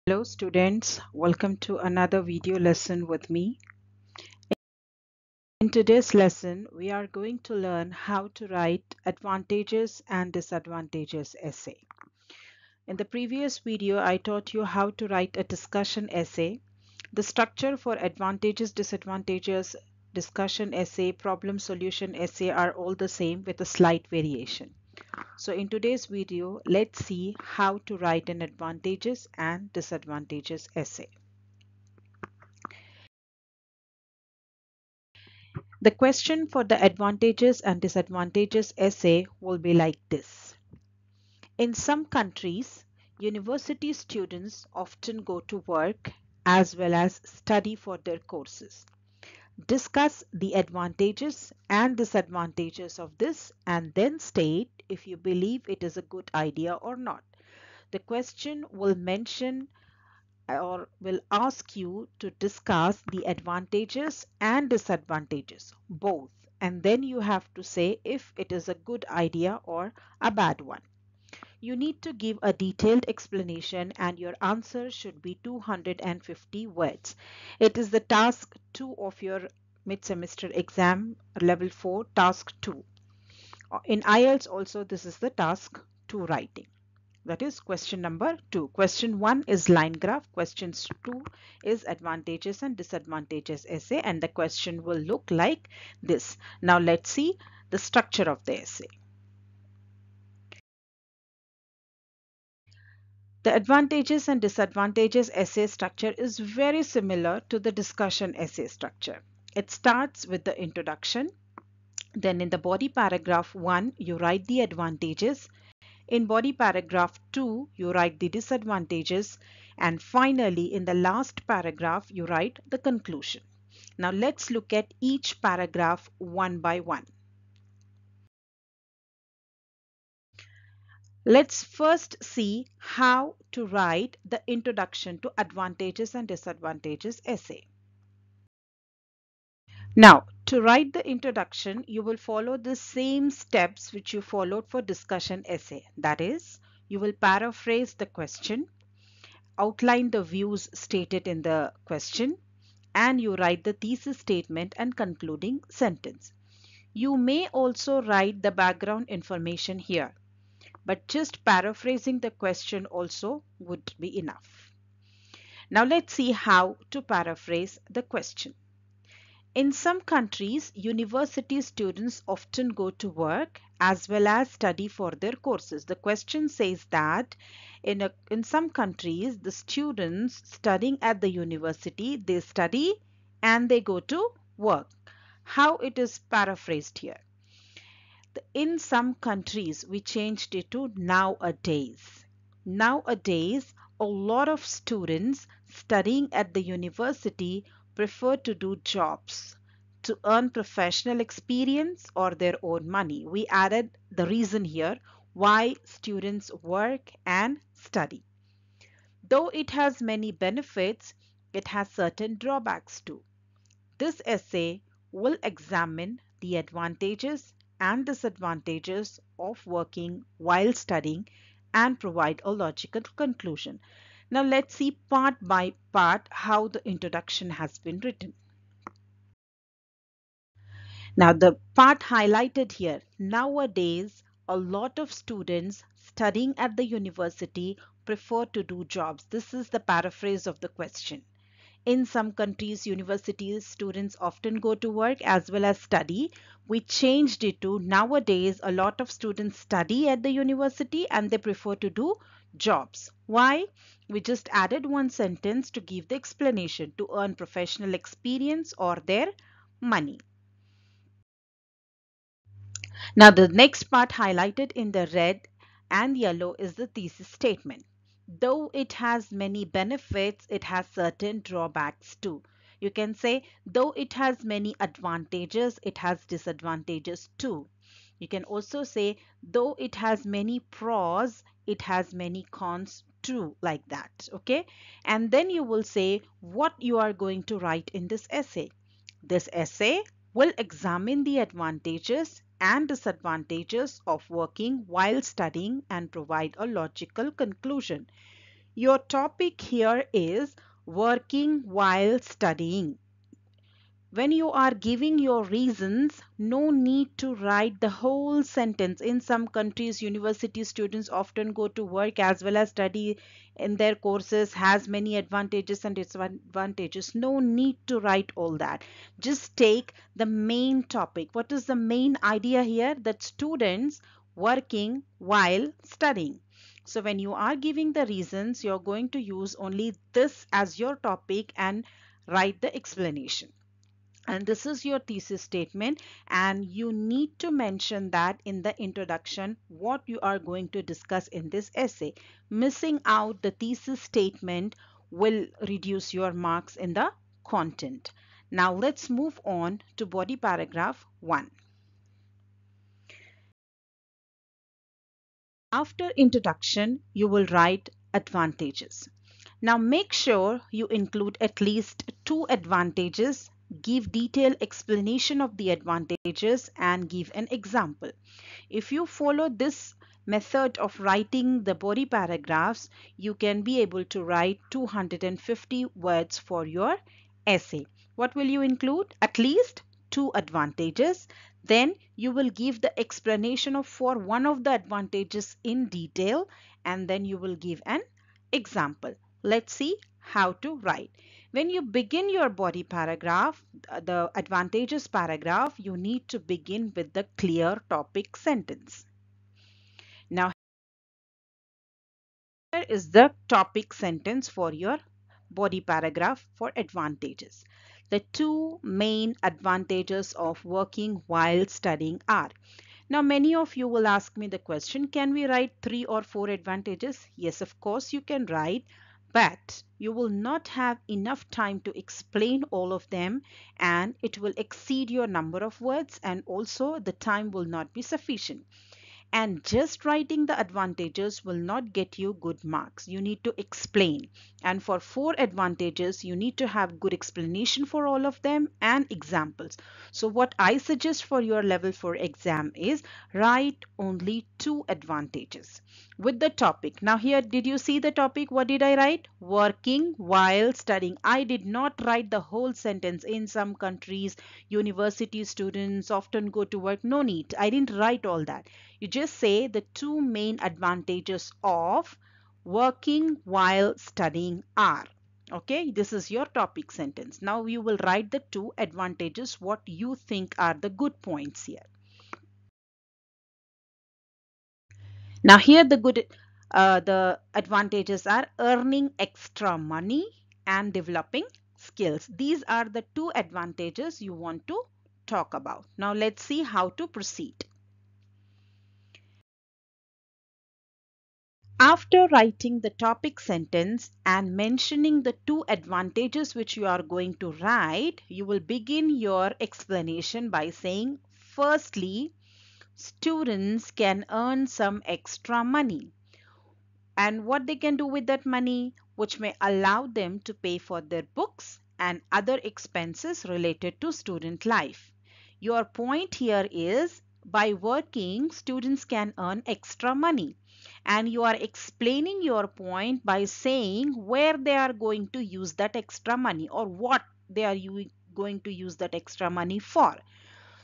Hello students, welcome to another video lesson with me. In today's lesson, we are going to learn how to write advantages and disadvantages essay. In the previous video, I taught you how to write a discussion essay. The structure for advantages, disadvantages, discussion essay, problem solution essay are all the same with a slight variation. So in today's video, let's see how to write an advantages and disadvantages essay. The question for the advantages and disadvantages essay will be like this. In some countries, university students often go to work as well as study for their courses. Discuss the advantages and disadvantages of this and then state if you believe it is a good idea or not. The question will mention or will ask you to discuss the advantages and disadvantages, both, and then you have to say if it is a good idea or a bad one. You need to give a detailed explanation and your answer should be 250 words. It is the task 2 of your mid-semester exam, level 4, task 2. In IELTS also this is the task 2 writing. That is question number 2. Question 1 is line graph. Question 2 is advantages and disadvantages essay, and the question will look like this. Now let's see the structure of the essay. The advantages and disadvantages essay structure is very similar to the discussion essay structure. It starts with the introduction. Then in the body paragraph 1, you write the advantages. In body paragraph 2, you write the disadvantages, and finally in the last paragraph, you write the conclusion. Now let's look at each paragraph one by one. Let's first see how to write the introduction to advantages and disadvantages essay. Now, to write the introduction, you will follow the same steps which you followed for discussion essay. That is, you will paraphrase the question, outline the views stated in the question, and you write the thesis statement and concluding sentence. You may also write the background information here, but just paraphrasing the question also would be enough. Now let's see how to paraphrase the question. In some countries, university students often go to work as well as study for their courses. The question says that in some countries, the students studying at the university, they study and they go to work. How it is paraphrased here? In some countries, we changed it to nowadays. Nowadays, a lot of students studying at the university prefer to do jobs to earn professional experience or their own money. We added the reason here why students work and study. Though it has many benefits, it has certain drawbacks too. This essay will examine the advantages and disadvantages of working while studying and provide a logical conclusion. Now let's see part by part how the introduction has been written. Now the part highlighted here, nowadays a lot of students studying at the university prefer to do jobs. This is the paraphrase of the question. In some countries, university students often go to work as well as study. We changed it to nowadays a lot of students study at the university and they prefer to do jobs. Why? We just added one sentence to give the explanation, to earn professional experience or their money. Now the next part highlighted in the red and yellow is the thesis statement. Though it has many benefits, it has certain drawbacks too. You can say, though it has many advantages, it has disadvantages too. You can also say, though it has many pros, it has many cons too, like that. Okay. And then you will say what you are going to write in this essay. This essay will examine the advantages and disadvantages of working while studying and provide a logical conclusion. Your topic here is working while studying. When you are giving your reasons, no need to write the whole sentence. In some countries, university students often go to work as well as study in their courses, has many advantages and disadvantages. No need to write all that. Just take the main topic. What is the main idea here? That students working while studying. So when you are giving the reasons, you're going to use only this as your topic and write the explanation. And this is your thesis statement, and you need to mention that in the introduction what you are going to discuss in this essay. Missing out the thesis statement will reduce your marks in the content. Now let's move on to body paragraph 1. After introduction, you will write advantages. Now make sure you include at least 2 advantages, give detailed explanation of the advantages and give an example. If you follow this method of writing the body paragraphs, you can be able to write 250 words for your essay. What will you include? At least 2 advantages. Then you will give the explanation of for one of the advantages in detail, and then you will give an example. Let's see how to write. When you begin your body paragraph, the advantages paragraph, you need to begin with the clear topic sentence. Now, here is the topic sentence for your body paragraph for advantages. The 2 main advantages of working while studying are. Now, many of you will ask me the question, can we write 3 or 4 advantages? Yes, of course you can write, but you will not have enough time to explain all of them, and it will exceed your number of words, and also the time will not be sufficient. And just writing the advantages will not get you good marks. You need to explain. And for 4 advantages, you need to have good explanation for all of them and examples. So what I suggest for your level 4 exam is write only 2 advantages with the topic. Now here, did you see the topic? What did I write? Working while studying. I did not write the whole sentence. In some countries, university students often go to work. No need. I didn't write all that. You just say the 2 main advantages of working while studying are. Okay, this is your topic sentence. Now you will write the 2 advantages, what you think are the good points here. Now here the advantages are earning extra money and developing skills. These are the 2 advantages you want to talk about. Now let's see how to proceed. After writing the topic sentence and mentioning the 2 advantages which you are going to write, you will begin your explanation by saying, firstly, students can earn some extra money. And what they can do with that money, which may allow them to pay for their books and other expenses related to student life. Your point here is, by working, students can earn extra money. And you are explaining your point by saying where they are going to use that extra money, or what they are going to use that extra money for.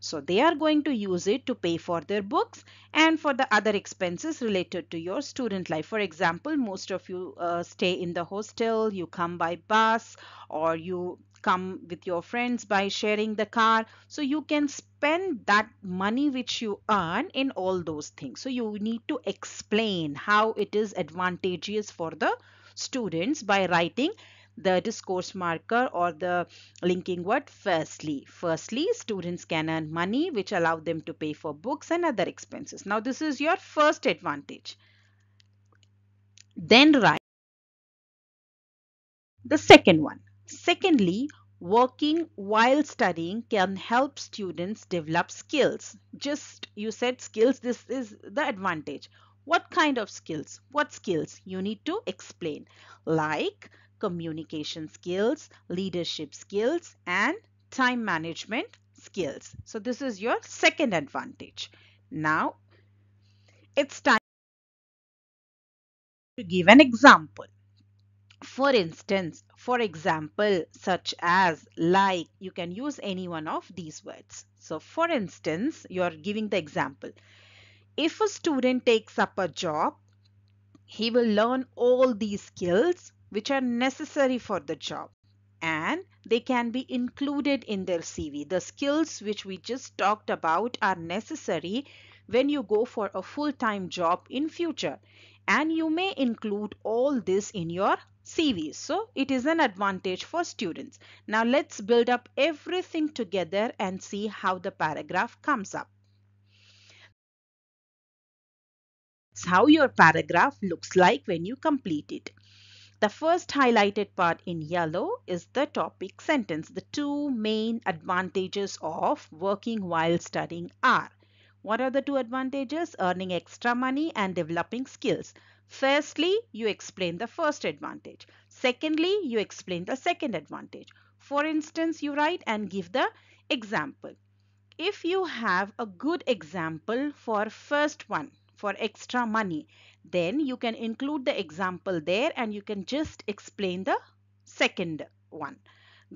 So they are going to use it to pay for their books and for the other expenses related to your student life. For example, most of you stay in the hostel, you come by bus, or you come with your friends by sharing the car. So you can spend that money which you earn in all those things. So you need to explain how it is advantageous for the students by writing the discourse marker or the linking word firstly. Firstly, students can earn money which allow them to pay for books and other expenses. Now this is your first advantage. Then write the second one. Secondly, working while studying can help students develop skills. Just you said skills, this is the advantage. What kind of skills? What skills? You need to explain, like communication skills, leadership skills, and time management skills. So this is your second advantage. Now it's time to give an example. For instance, for example, such as, like, you can use any one of these words. So for instance, you are giving the example. If a student takes up a job, he will learn all these skills which are necessary for the job, and they can be included in their CV. The skills which we just talked about are necessary when you go for a full-time job in future, and you may include all this in your CV. So it is an advantage for students. Now let's build up everything together and see how the paragraph comes up. It's how your paragraph looks like when you complete it. The first highlighted part in yellow is the topic sentence. The two main advantages of working while studying are. What are the two advantages? Earning extra money and developing skills. Firstly, you explain the first advantage. Secondly, you explain the second advantage. For instance, you write and give the example. If you have a good example for first one, for extra money, then you can include the example there and you can just explain the second one.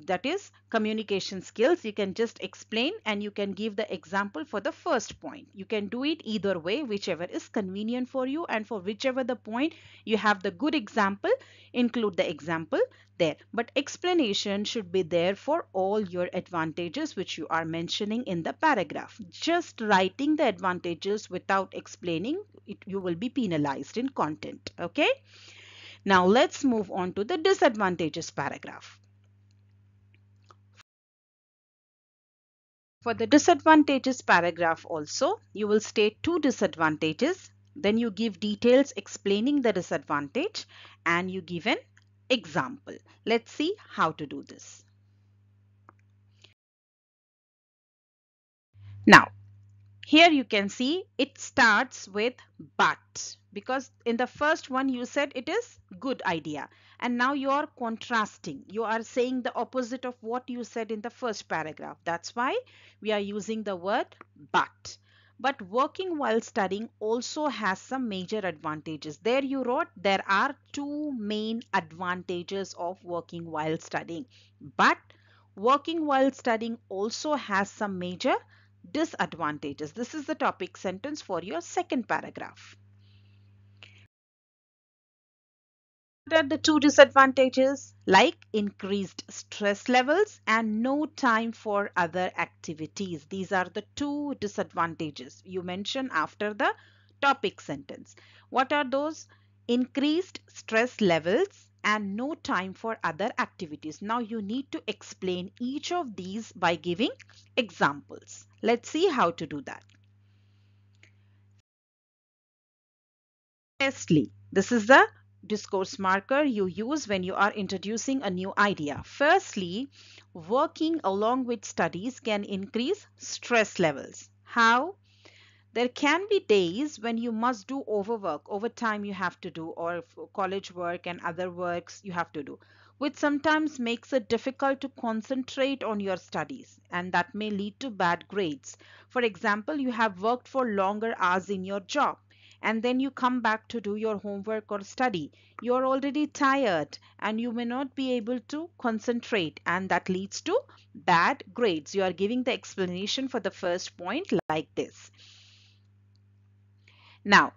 That is communication skills. You can just explain and you can give the example for the first point. You can do it either way, whichever is convenient for you, and for whichever the point you have the good example, include the example there. But explanation should be there for all your advantages which you are mentioning in the paragraph. Just writing the advantages without explaining it, you will be penalized in content. Okay. Now let's move on to the disadvantages paragraph. For the disadvantages paragraph also, you will state two disadvantages. Then you give details explaining the disadvantage and you give an example. Let's see how to do this. Now, here you can see it starts with but, because in the first one you said it is good idea, and now you are contrasting. You are saying the opposite of what you said in the first paragraph. That's why we are using the word but. But working while studying also has some major advantages. There you wrote there are two main advantages of working while studying. But working while studying also has some major disadvantages. This is the topic sentence for your second paragraph. What are the two disadvantages? Like increased stress levels and no time for other activities. These are the two disadvantages you mention after the topic sentence. What are those? Increased stress levels and no time for other activities. Now you need to explain each of these by giving examples. Let's see how to do that. Firstly, this is the discourse marker you use when you are introducing a new idea. Firstly, working along with studies can increase stress levels. How? There can be days when you must do overwork, overtime you have to do, or college work and other works you have to do, which sometimes makes it difficult to concentrate on your studies, and that may lead to bad grades. For example, you have worked for longer hours in your job, and then you come back to do your homework or study. You're already tired and you may not be able to concentrate, and that leads to bad grades. You are giving the explanation for the first point like this. Now,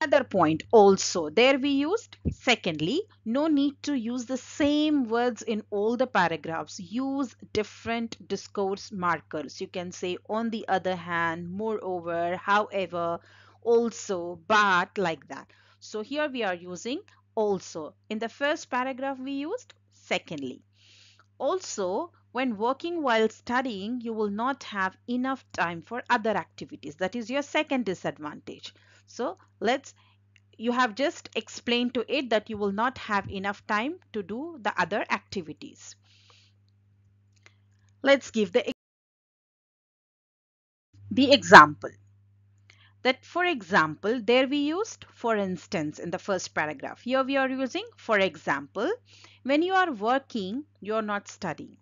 another point also, there we used secondly, no need to use the same words in all the paragraphs. Use different discourse markers. You can say on the other hand, moreover, however, also, but, like that. So here we are using also. In the first paragraph we used secondly. Also, when working while studying, you will not have enough time for other activities. That is your second disadvantage. So you have just explained to it that you will not have enough time to do the other activities. Let's give the example. That, for example, there we used for instance in the first paragraph. Here we are using for example. When you are working, you are not studying.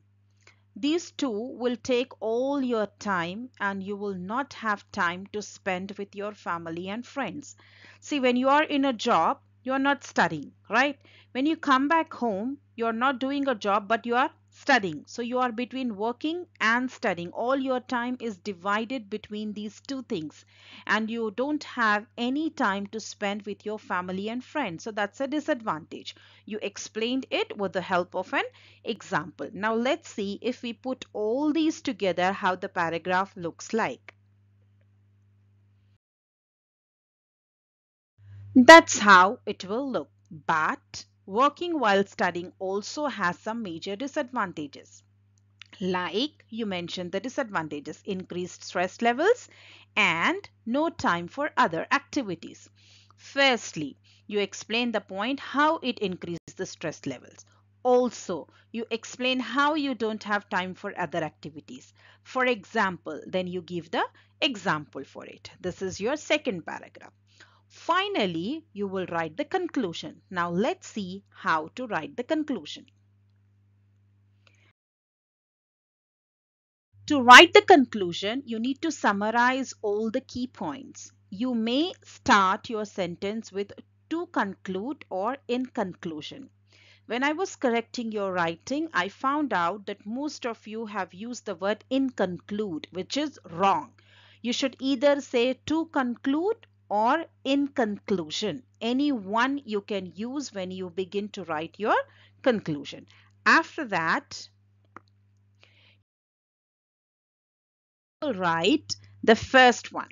These two will take all your time and you will not have time to spend with your family and friends. See, when you are in a job, you're not studying, right? When you come back home, you're not doing a job, but you are studying. So you are between working and studying. All your time is divided between these two things, and you don't have any time to spend with your family and friends. So that's a disadvantage. You explained it with the help of an example. Now let's see if we put all these together how the paragraph looks like. That's how it will look. But working while studying also has some major disadvantages. Like you mentioned, the disadvantages: increased stress levels and no time for other activities. Firstly, you explain the point how it increases the stress levels. Also, you explain how you don't have time for other activities. For example, then you give the example for it. This is your second paragraph. Finally, you will write the conclusion. Now let's see how to write the conclusion. To write the conclusion, you need to summarize all the key points. You may start your sentence with to conclude or in conclusion. When I was correcting your writing, I found out that most of you have used the word in conclude, which is wrong. You should either say to conclude or in conclusion. Any one you can use when you begin to write your conclusion. After that, you'll write the first one.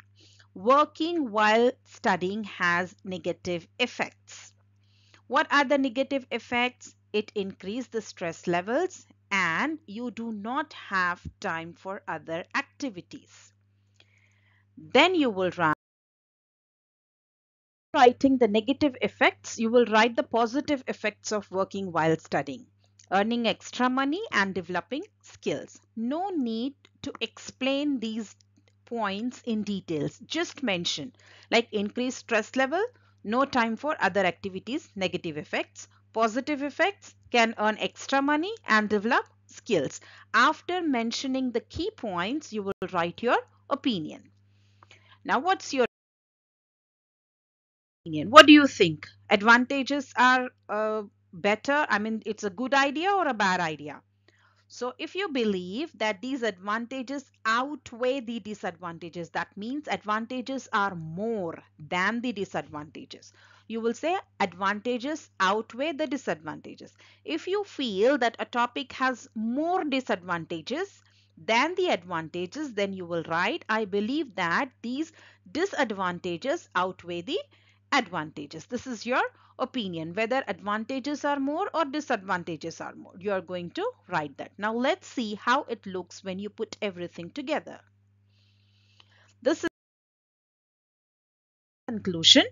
Working while studying has negative effects. What are the negative effects? It increases the stress levels and you do not have time for other activities. Then you will writing the negative effects, you will write the positive effects of working while studying: earning extra money and developing skills. No need to explain these points in details. Just mention like increased stress level, no time for other activities, negative effects. Positive effects: can earn extra money and develop skills. After mentioning the key points, you will write your opinion. Now, what's your opinion? What do you think? Advantages are better? I mean, it's a good idea or a bad idea? So if you believe that these advantages outweigh the disadvantages, that means advantages are more than the disadvantages. You will say advantages outweigh the disadvantages. If you feel that a topic has more disadvantages than the advantages, then you will write, I believe that these disadvantages outweigh the advantages. This is your opinion, whether advantages are more or disadvantages are more. You are going to write that. Now let's see how it looks when you put everything together. This is the conclusion.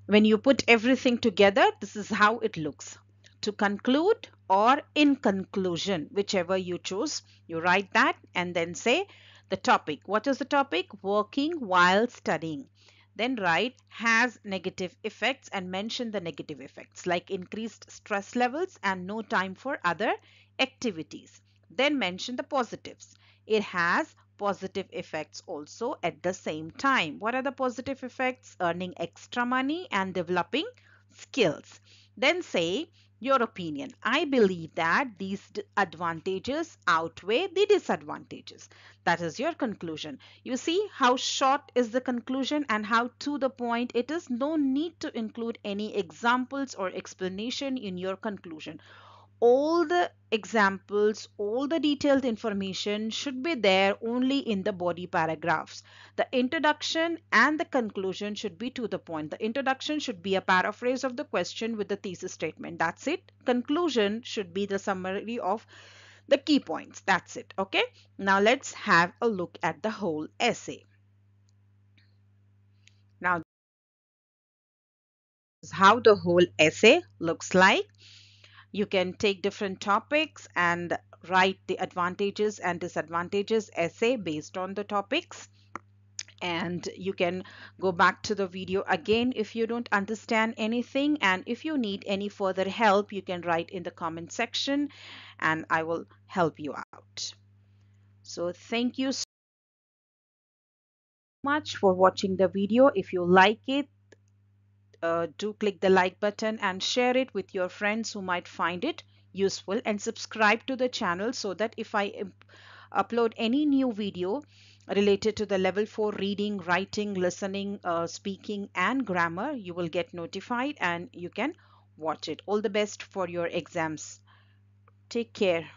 When you put everything together, this is how it looks. To conclude or in conclusion, whichever you choose, you write that and then say the topic. What is the topic? Working while studying. Then write has negative effects and mention the negative effects like increased stress levels and no time for other activities. Then mention the positives. It has positive effects also at the same time. What are the positive effects? Earning extra money and developing skills. Then say your opinion. I believe that these advantages outweigh the disadvantages. That is your conclusion. You see how short is the conclusion and how to the point it is. No need to include any examples or explanation in your conclusion. All the examples, all the detailed information should be there only in the body paragraphs. The introduction and the conclusion should be to the point. The introduction should be a paraphrase of the question with the thesis statement. That's it. Conclusion should be the summary of the key points. That's it. Okay. Now let's have a look at the whole essay. Now, this is how the whole essay looks like. You can take different topics and write the advantages and disadvantages essay based on the topics. And you can go back to the video again if you don't understand anything. And if you need any further help, you can write in the comment section and I will help you out. So thank you so much for watching the video. If you like it, do click the like button and share it with your friends who might find it useful, and subscribe to the channel so that if I upload any new video related to the level 4 reading, writing, listening, speaking and grammar, you will get notified and you can watch it. All the best for your exams. Take care.